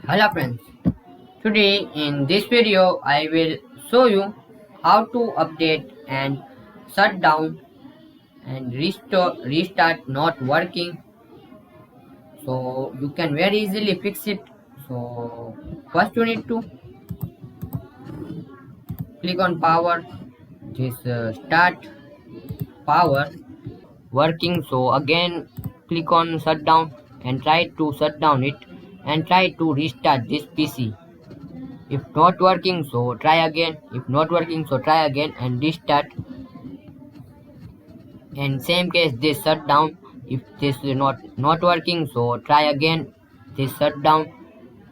Hello friends, today in this video I will show you how to update and shut down and restart not working, so you can very easily fix it. So first you need to click on power, this start power working. So again click on shutdown and try to shut down it and try to restart this PC. If not working, so try again. If not working, so try again and restart. In same case, this shutdown. If this is not working, so try again. This shutdown.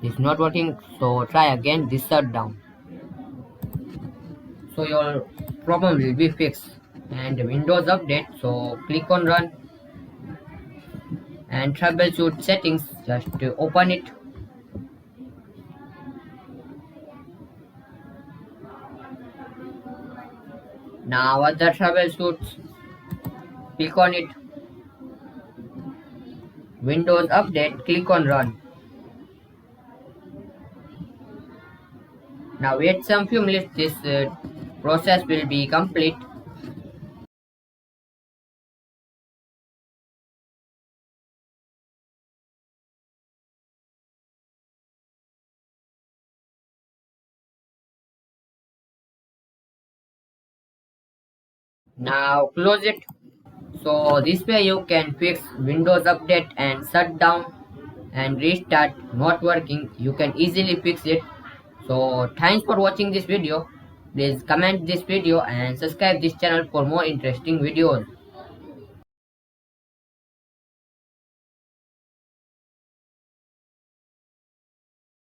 This not working, so try again. This shutdown. So your problem will be fixed. And Windows update. So click on run and troubleshoot settings. Just open it. Now other troubleshoots. Click on it. Windows update. Click on run. Now wait some few minutes, this process will be complete. Now close it. So this way you can fix Windows update and shut down and restart not working. You can easily fix it. So thanks for watching this video. Please comment this video and subscribe this channel for more interesting videos.